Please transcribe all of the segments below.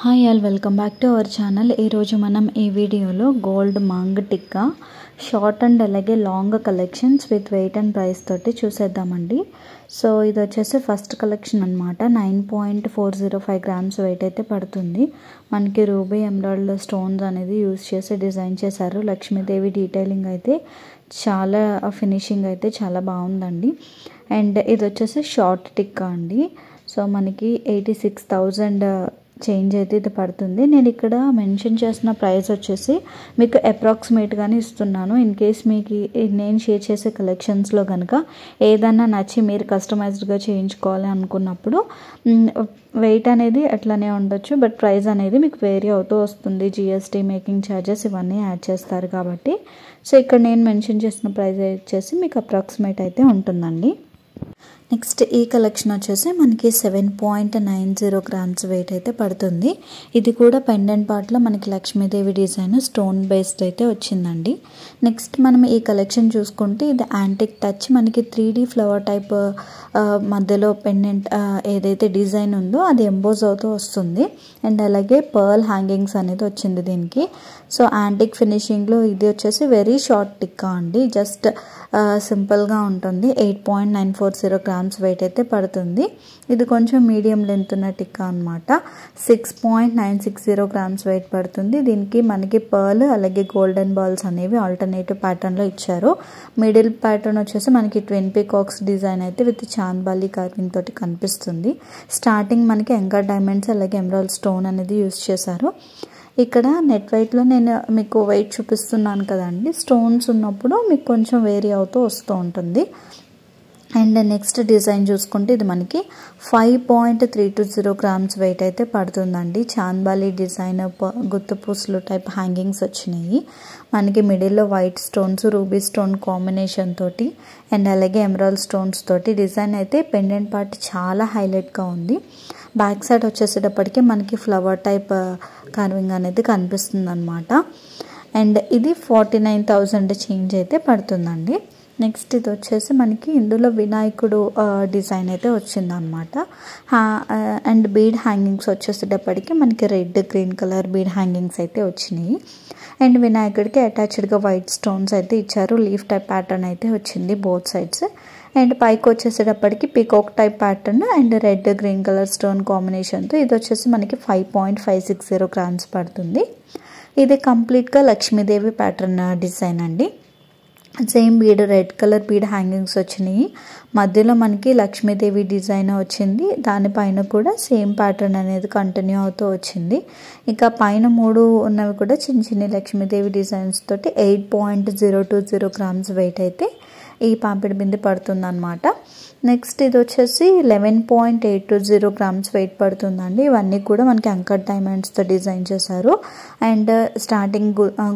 Hi all welcome back to our channel. ఈరోజు మనం ఈ వీడియోలో gold maang tikka short and అలాగే long collections with weight and price తోటి చూసేద్దామండి. సో ఇది వచ్చేసి ఫస్ట్ కలెక్షన్ అనమాట. 9.405 గ్రామ్స్ వెయిట్ అయితే పడుతుంది. మనకి రూబీ ఎమరాల్డ్ స్టోన్స్ అనేది యూజ్ చేసి డిజైన్ చేశారు. లక్ష్మీదేవి డీటెయిలింగ్ అయితే చాలా ఫినిషింగ్ అయితే చాలా బాగుందండి. అండ్ ఇది వచ్చేసి షార్ట్ టిక్కా అండి. సో మనకి 86,000 చేంజ్ అయితే ఇది పడుతుంది. నేను ఇక్కడ మెన్షన్ చేసిన ప్రైస్ వచ్చేసి మీకు అప్రాక్సిమేట్గానే ఇస్తున్నాను. ఇన్ కేస్ మీకు నేను షేర్ చేసే కలెక్షన్స్లో కనుక ఏదన్నా నచ్చి మీరు కస్టమైజ్డ్గా చేయించుకోవాలి అనుకున్నప్పుడు వెయిట్ అనేది అట్లనే ఉండొచ్చు, బట్ ప్రైస్ అనేది మీకు వేరీ అవుతూ వస్తుంది. జిఎస్టీ, మేకింగ్ ఛార్జెస్ ఇవన్నీ యాడ్ చేస్తారు కాబట్టి. సో ఇక్కడ నేను మెన్షన్ చేసిన ప్రైస్ వచ్చేసి మీకు అప్రాక్సిమేట్ అయితే ఉంటుందండి. నెక్స్ట్ ఈ కలెక్షన్ వచ్చేసి మనకి 7.90 గ్రామ్స్ వెయిట్ అయితే పడుతుంది. ఇది కూడా పెండెంట్ పార్ట్లో మనకి లక్ష్మీదేవి డిజైన్ స్టోన్ బేస్డ్ అయితే వచ్చిందండి. నెక్స్ట్ మనం ఈ కలెక్షన్ చూసుకుంటే ఇది యాంటిక్ టచ్, మనకి 3D ఫ్లవర్ టైప్ మధ్యలో పెండెంట్ ఏదైతే డిజైన్ ఉందో అది ఎంబోజ్ అవుతూ వస్తుంది. అండ్ అలాగే పర్ల్ హ్యాంగింగ్స్ అనేది వచ్చింది దీనికి. సో యాంటిక్ ఫినిషింగ్లో ఇది వచ్చేసి వెరీ షార్ట్ టిక్కా అండి. జస్ట్ సింపుల్గా ఉంటుంది. 8.940 గ్రామ్స్ వెయిట్ అయితే పడుతుంది. ఇది కొంచెం మీడియం లెంత్ ఉన్న టిక్కా అనమాట. 6.960 గ్రామ్స్ వెయిట్ పడుతుంది. దీనికి మనకి పర్ల్ అలాగే గోల్డెన్ బాల్స్ అనేవి ఆల్టర్నేటివ్ ప్యాటర్న్లో ఇచ్చారు. మిడిల్ ప్యాటర్న్ వచ్చేసి మనకి ట్విన్ పీకాక్స్ డిజైన్ అయితే విత్ చాంద్బాలి కార్వింగ్ తోటి కనిపిస్తుంది. స్టార్టింగ్ మనకి ఎంకర్ డైమండ్స్ అలాగే ఎమరాల్డ్ స్టోన్ అనేది యూజ్ చేశారు. ఇక్కడ నెట్ వెయిట్లో నేను మీకు వెయిట్ చూపిస్తున్నాను కదండి. స్టోన్స్ ఉన్నప్పుడు మీకు కొంచెం వేరీ అవుతూ వస్తూ ఉంటుంది. అండ్ నెక్స్ట్ డిజైన్ చూసుకుంటే ఇది మనకి 5.320 గ్రామ్స్ వెయిట్ అయితే పడుతుందండి. చాంద్బాలి డిజైన్ గుత్తుపూసలు టైప్ హ్యాంగింగ్స్ వచ్చినాయి. మనకి మిడిల్లో white stones, ruby stone combination తోటి అండ్ అలాగే ఎమరాల్డ్ స్టోన్స్ తోటి డిజైన్ అయితే పెండెంట్ పార్ట్ చాలా హైలైట్గా ఉంది. బ్యాక్ సైడ్ వచ్చేసేటప్పటికి మనకి ఫ్లవర్ టైప్ కార్వింగ్ అనేది కనిపిస్తుంది అనమాట. అండ్ ఇది 49,000 చేంజ్ అయితే పడుతుందండి. నెక్స్ట్ ఇది వచ్చేసి మనకి ఇందులో వినాయకుడు డిజైన్ అయితే వచ్చిందనమాట. అండ్ బీడ్ హ్యాంగింగ్స్ వచ్చేసేటప్పటికి మనకి red, green colour bead hangings అయితే వచ్చినాయి. అండ్ వినాయకుడికి అటాచ్డ్గా వైట్ స్టోన్స్ అయితే ఇచ్చారు. లీఫ్ టైప్ ప్యాటర్న్ అయితే వచ్చింది బోత్ సైడ్స్. అండ్ పైకి వచ్చేసేటప్పటికి peacock type pattern and red, green colour stone కాంబినేషన్తో ఇది వచ్చేసి మనకి 5.560 గ్రామ్స్ పడుతుంది. ఇది కంప్లీట్గా లక్ష్మీదేవి ప్యాటర్న్ డిజైన్ అండి. Same bead red colour bead hangings వచ్చినాయి. మధ్యలో మనకి లక్ష్మీదేవి డిజైన్ వచ్చింది. దానిపైన కూడా సేమ్ ప్యాటర్న్ అనేది కంటిన్యూ అవుతూ వచ్చింది. ఇంకా పైన 3 ఉన్నవి కూడా చిన్న చిన్న లక్ష్మీదేవి డిజైన్స్ తోటి 8.020 గ్రామ్స్ వెయిట్ అయితే ఈ పాపిడి బింది పడుతుంది అనమాట. నెక్స్ట్ ఇది వచ్చేసి 11.820 గ్రామ్స్ వెయిట్ పడుతుందండి. ఇవన్నీ కూడా మనకి అంకర్ డైమండ్స్తో డిజైన్ చేశారు. అండ్ స్టార్టింగ్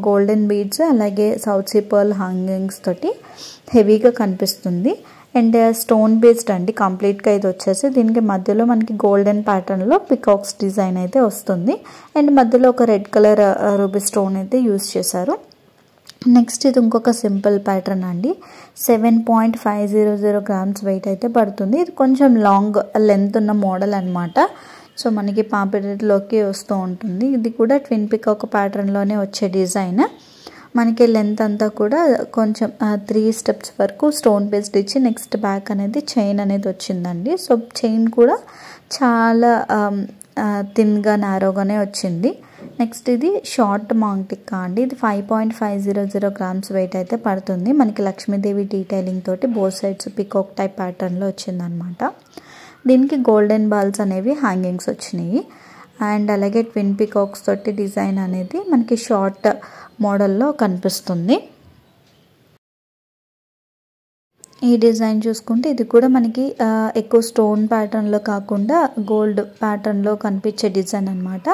గోల్డెన్ బీడ్స్ అలాగే సౌత్ సీ పర్ల్ హ్యాంగింగ్స్ తోటి హెవీగా కనిపిస్తుంది. అండ్ స్టోన్ బేస్డ్ అండి కంప్లీట్గా ఇది వచ్చేసి. దీనికి మధ్యలో మనకి గోల్డెన్ ప్యాటర్న్లో పికాక్స్ డిజైన్ అయితే వస్తుంది. అండ్ మధ్యలో ఒక రెడ్ కలర్ రూబీ స్టోన్ అయితే యూజ్ చేశారు. నెక్స్ట్ ఇది ఇంకొక సింపుల్ ప్యాటర్న్ అండి. 7.500 గ్రామ్స్ వెయిట్ అయితే పడుతుంది. ఇది కొంచెం లాంగ్ లెంత్ ఉన్న మోడల్ అనమాట. సో మనకి పాపిడిలోకి వస్తూ ఉంటుంది. ఇది కూడా ట్విన్ పికాక్ ప్యాటర్న్లోనే వచ్చే డిజైన్. మనకి లెంత్ అంతా కూడా కొంచెం 3 స్టెప్స్ వరకు స్టోన్ బేస్డ్ ఇచ్చి నెక్స్ట్ బ్యాక్ అనేది చైన్ అనేది వచ్చిందండి. సో చైన్ కూడా చాలా థిన్గా నారోగానే వచ్చింది. నెక్స్ట్ ఇది షార్ట్ మాంగ్ టిక్కా అండి. ఇది 5.500 గ్రామ్స్ వెయిట్ అయితే పడుతుంది. మనకి లక్ష్మీదేవి డీటెయిలింగ్ తోటి బోత్ సైడ్స్ పికాక్ టైప్ ప్యాటర్న్లో వచ్చిందనమాట. దీనికి గోల్డెన్ బాల్స్ అనేవి హ్యాంగింగ్స్ వచ్చినాయి. అండ్ అలాగే ట్విన్ పికాక్స్ తోటి డిజైన్ అనేది మనకి షార్ట్ మోడల్లో కనిపిస్తుంది. ఈ డిజైన్ చూసుకుంటే ఇది కూడా మనకి ఎక్కువ స్టోన్ ప్యాటర్న్లో కాకుండా గోల్డ్ ప్యాటర్న్లో కనిపించే డిజైన్ అనమాట.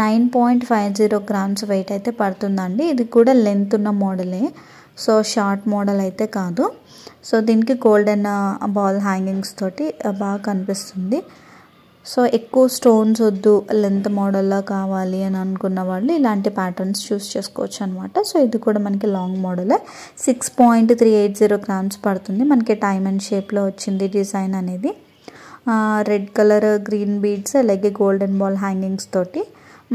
9.50 గ్రామ్స్ వెయిట్ అయితే పడుతుందండి. ఇది కూడా లెంత్ ఉన్న మోడలే, సో షార్ట్ మోడల్ అయితే కాదు. సో దీనికి గోల్డెన్ బాల్ హ్యాంగింగ్స్ తోటి బాగా కనిపిస్తుంది. సో ఎక్కువ స్టోన్స్ వద్దు, లెంత్ మోడల్లో కావాలి అని అనుకున్న వాళ్ళు ఇలాంటి ప్యాటర్న్స్ చూస్ చేసుకోవచ్చు అనమాట. సో ఇది కూడా మనకి లాంగ్ మోడలే. 6.380 గ్రామ్స్ పడుతుంది. మనకి డైమండ్ షేప్లో వచ్చింది డిజైన్ అనేది. రెడ్ కలర్ గ్రీన్ బీడ్స్ అలాగే గోల్డెన్ బాల్ హ్యాంగింగ్స్ తోటి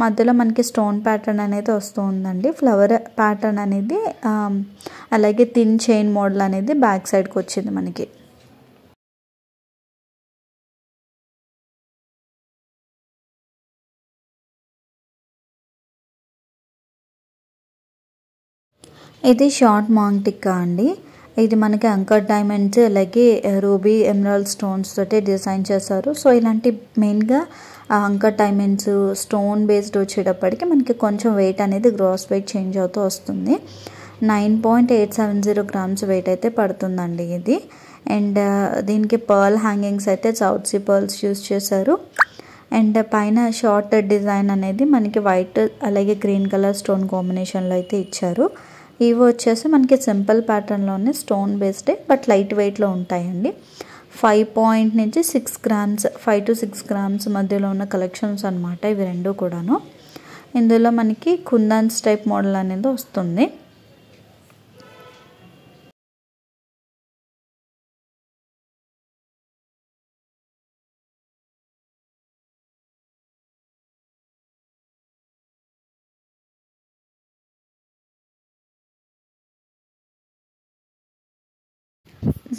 మధ్యలో మనకి స్టోన్ ప్యాటర్న్ అనేది వస్తుందండి. ఫ్లవర్ ప్యాటర్న్ అనేది అలాగే థిన్ చైన్ మోడల్ అనేది బ్యాక్ సైడ్కి వచ్చింది మనకి. ఇది షార్ట్ మాంగ్ టిక్కా అండి. ఇది మనకి అంకర్ డైమండ్స్ అలాగే రూబీ ఎమరాల్డ్ స్టోన్స్ తోటి డిజైన్ చేశారు. సో ఇలాంటి మెయిన్గా అంకర్ డైమండ్స్ స్టోన్ బేస్డ్ వచ్చేటప్పటికి మనకి కొంచెం వెయిట్ అనేది గ్రాస్ వెయిట్ చేంజ్ అవుతూ వస్తుంది. 9.870 grams వెయిట్ అయితే పడుతుందండి ఇది. అండ్ దీనికి పర్ల్ హ్యాంగింగ్స్ అయితే సౌత్ సీ పర్ల్స్ యూజ్ చేశారు. అండ్ పైన షార్ట్ డిజైన్ అనేది మనకి వైట్ అలాగే గ్రీన్ కలర్ స్టోన్ కాంబినేషన్లో అయితే ఇచ్చారు. ఇవి వచ్చేసి మనకి సింపుల్ ప్యాటర్న్లోనే స్టోన్ బేస్డే బట్ లైట్ వెయిట్లో ఉంటాయండి. 5 నుంచి 6 grams 5 to 6 grams మధ్యలో ఉన్న కలెక్షన్స్ అనమాట ఇవి రెండు కూడాను. ఇందులో మనకి కుందన్స్ టైప్ మోడల్ అనేది వస్తుంది.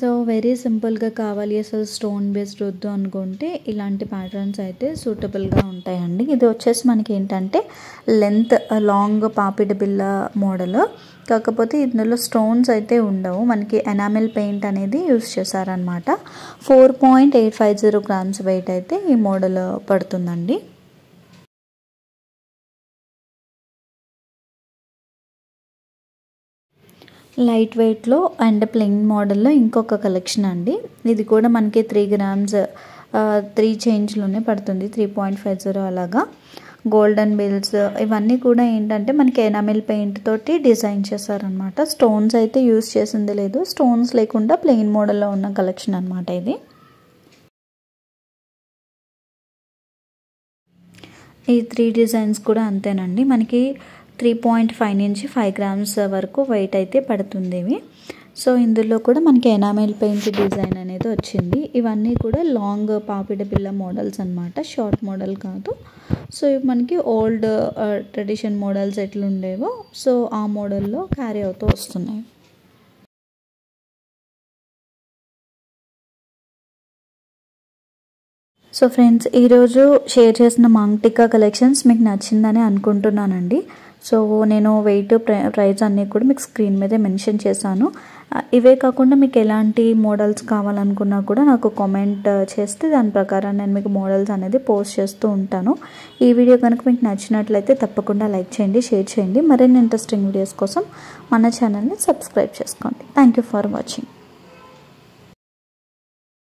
సో వెరీ సింపుల్గా కావాలి అసలు స్టోన్ బేస్డ్ వద్దు అనుకుంటే ఇలాంటి ప్యాటర్న్స్ అయితే సూటబుల్గా ఉంటాయండి. ఇది వచ్చేసి మనకి ఏంటంటే లెంత్ లాంగ్ పాపిడి బిల్ల మోడల్, కాకపోతే ఇందులో స్టోన్స్ అయితే ఉండవు. మనకి ఎనామిల్ పెయింట్ అనేది యూస్ చేశారనమాట. 4.850 grams వెయిట్ అయితే ఈ మోడల్ పడుతుందండి. లైట్ వెయిట్లో అండ్ ప్లెయిన్ మోడల్లో ఇంకొక కలెక్షన్ అండి. ఇది కూడా మనకి 3 grams 3 చేంజ్లోనే పడుతుంది. 3.50 అలాగా. గోల్డెన్ బిల్స్ ఇవన్నీ కూడా ఏంటంటే మనకి ఎనామిల్ పెయింట్ తోటి డిజైన్ చేశారనమాట. స్టోన్స్ అయితే యూస్ చేసింది లేదు. స్టోన్స్ లేకుండా ప్లెయిన్ మోడల్లో ఉన్న కలెక్షన్ అనమాట ఇది. ఈ 3 డిజైన్స్ కూడా అంతేనండి. మనకి 3.5 నుంచి 5 grams వరకు వెయిట్ అయితే పడుతుంది ఇవి. సో ఇందులో కూడా మనకి ఎనామిల్ పెయింట్ డిజైన్ అనేది వచ్చింది. ఇవన్నీ కూడా లాంగ్ పాపిడి బిల్ల మోడల్స్ అనమాట, షార్ట్ మోడల్ కాదు. సో ఇవి మనకి ఓల్డ్ ట్రెడిషన్ మోడల్స్ ఎట్లుండేవో సో ఆ మోడల్లో క్యారీ అవుతూ వస్తున్నాయి. సో ఫ్రెండ్స్, ఈరోజు షేర్ చేసిన మాంగ్ టిక్కా కలెక్షన్స్ మీకు నచ్చిందని అనుకుంటున్నానండి. సో నేను వెయిట్ ప్రైస్ అన్నీ కూడా మీకు స్క్రీన్ మీదే మెన్షన్ చేశాను. ఇవే కాకుండా మీకు ఎలాంటి మోడల్స్ కావాలనుకున్నా కూడా నాకు కామెంట్ చేస్తే దాని ప్రకారం నేను మీకు మోడల్స్ అనేది పోస్ట్ చేస్తూ ఉంటాను. ఈ వీడియో కనుక మీకు నచ్చినట్లయితే తప్పకుండా లైక్ చేయండి, షేర్ చేయండి. మరిన్ని ఇంట్రెస్టింగ్ వీడియోస్ కోసం మన ఛానల్ని సబ్స్క్రైబ్ చేసుకోండి. Thank you for watching.